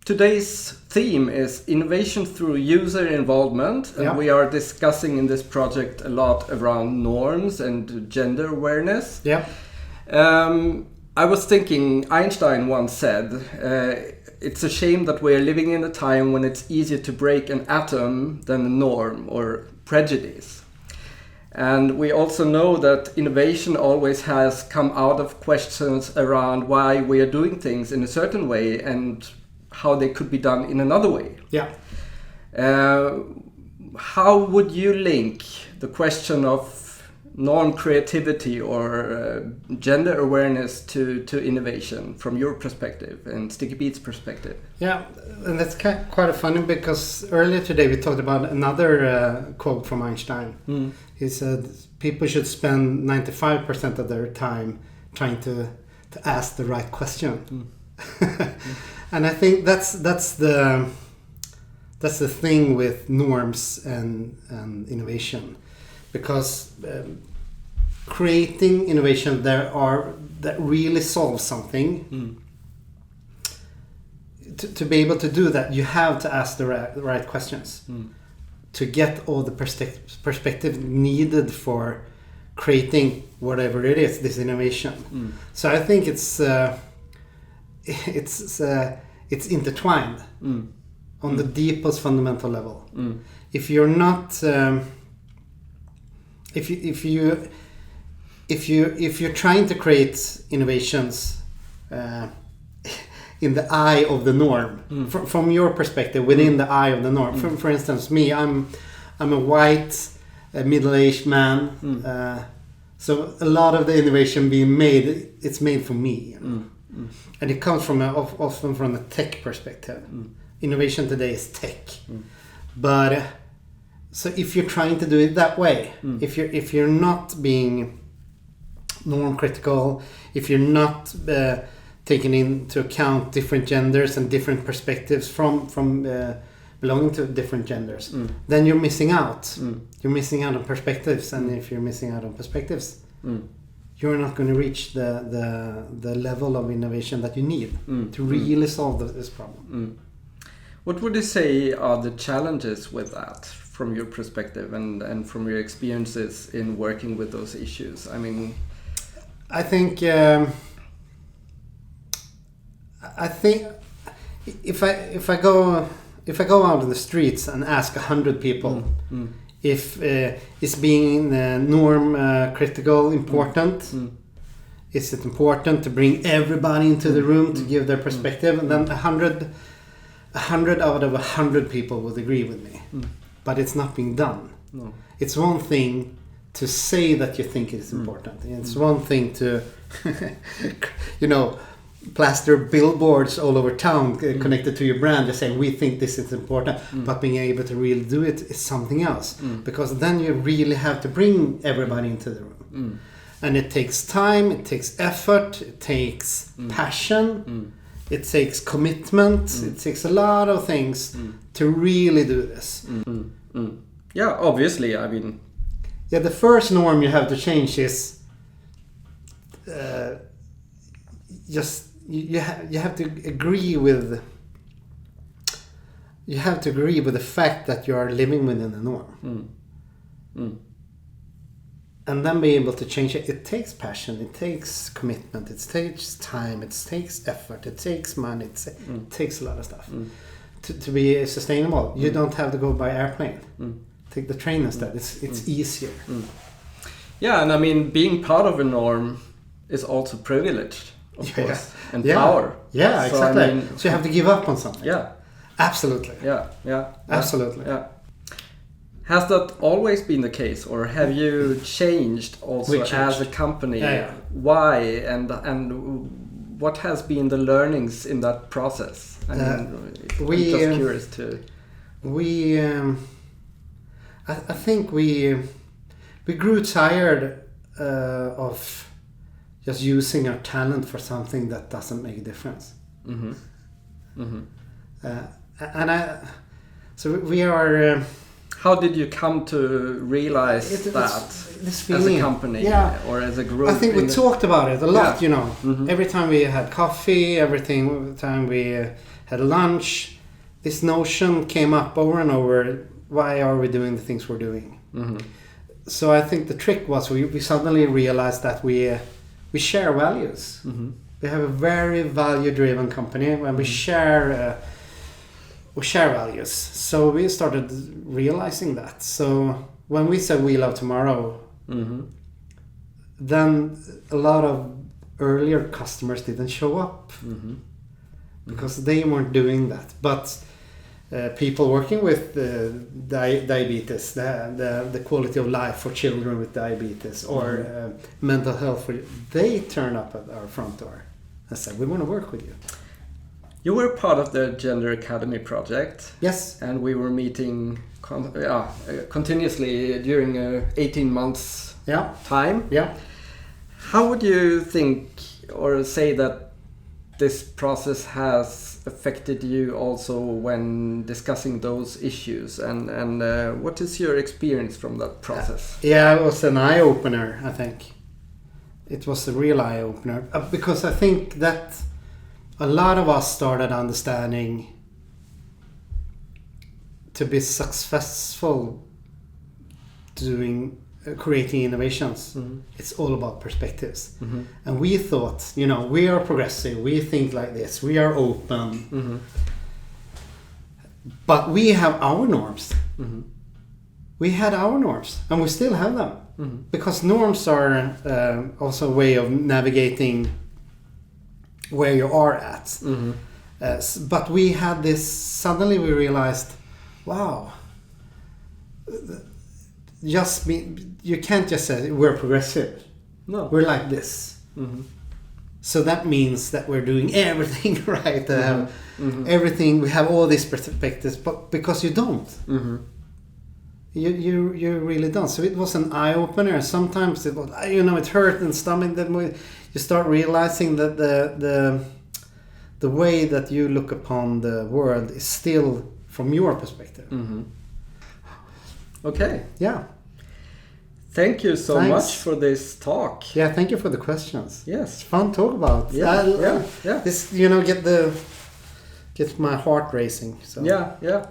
Today's theme is innovation through user involvement, and we are discussing in this project a lot around norms and gender awareness. Yeah. I was thinking, Einstein once said, it's a shame that we are living in a time when it's easier to break an atom than a norm or prejudice. And we also know that innovation always has come out of questions around why we are doing things in a certain way and how they could be done in another way. Yeah. How would you link the question of norm creativity or gender awareness to innovation from your perspective and Sticky Beats' perspective? Yeah, and that's quite funny because earlier today we talked about another quote from Einstein. He said people should spend 95% of their time trying to ask the right question. And I think that's the thing with norms and innovation, because creating innovation that really solves something. To be able to do that, you have to ask the right questions to get all the perspective needed for creating whatever it is, this innovation. So I think it's intertwined on the deepest fundamental level. If you're not, if you're trying to create innovations in the eye of the norm, from your perspective, within the eye of the norm. For instance, me, I'm a white, middle-aged man. So a lot of the innovation being made, it's made for me. And it comes from often from a tech perspective. Innovation today is tech. But so if you're trying to do it that way, if you're not being norm critical, if you're not taking into account different genders and different perspectives from belonging to different genders, then you're missing out. You're missing out on perspectives, and if you're missing out on perspectives, you're not going to reach the level of innovation that you need to really solve this problem. What would you say are the challenges with that from your perspective and from your experiences in working with those issues? I mean, I think if I go out in the streets and ask 100 people if is being norm critical important, is it important to bring everybody into the room to give their perspective, and then 100 out of 100 people would agree with me, but it's not being done. No. It's one thing to say that you think it is important. It's one thing to plaster billboards all over town connected to your brand, just saying we think this is important, but being able to really do it is something else, because then you really have to bring everybody into the room, and it takes time, it takes effort, it takes passion, it takes commitment, it takes a lot of things to really do this. Yeah, obviously, I mean, the first norm you have to change is just you have to agree with the fact that you are living within a norm, and then be able to change it. It takes passion, it takes commitment, it takes time, it takes effort, it takes money, it takes a lot of stuff to be sustainable. You don't have to go by airplane. Take the train instead. It's easier. Yeah, and I mean, being part of a norm is also privileged, of course, and power. Yeah, so, exactly. I mean, so you have to give up on something. Yeah. Absolutely. Yeah. Absolutely. Yeah. Has that always been the case, or have you changed also as a company? Yeah. Why and what has been the learnings in that process? I mean, I'm just curious to. I think we grew tired of just using our talent for something that doesn't make a difference. So we are. How did you come to realize this feeling, as a company or as a group? I think we talked about it a lot. Every time we had coffee, every time we had lunch, this notion came up over and over. Why are we doing the things we're doing? Mm-hmm. So I think the trick was we suddenly realized that we share values. Mm-hmm. We have a very value-driven company when we share values. So we started realizing that. So when we said we love tomorrow, mm-hmm. then a lot of earlier customers didn't show up Mm-hmm. because they weren't doing that. But people working with diabetes, the quality of life for children with diabetes, or mental health, they turn up at our front door and said, we want to work with you. You were part of the Gender Academy project. Yes. And we were meeting continuously during 18 months time. Yeah. How would you think or say that this process has affected you also when discussing those issues, and what is your experience from that process? Yeah, it was an eye-opener, I think. It was a real eye-opener because I think that a lot of us started understanding to be successful creating innovations. Mm-hmm. It's all about perspectives. Mm-hmm. And we thought, we are progressive, we think like this, we are open. Mm-hmm. But we have our norms. Mm-hmm. We had our norms, and we still have them. Mm-hmm. Because norms are also a way of navigating where you are at. Mm-hmm. But we had this, suddenly we realized, wow, you can't just say we're progressive. No. We're like this. Mm-hmm. So that means that we're doing everything right. Mm-hmm. Everything, we have all these perspectives, but because you don't. Mm-hmm. You really don't. So it was an eye-opener. Sometimes it was, it hurt and stomach. Then you start realizing that the way that you look upon the world is still from your perspective. Mm-hmm. Okay. Yeah. Thank you so Thanks. much for this talk. Yeah. Thank you for the questions. Yes. It's fun to talk about. Yeah. This, get my heart racing. So. Yeah.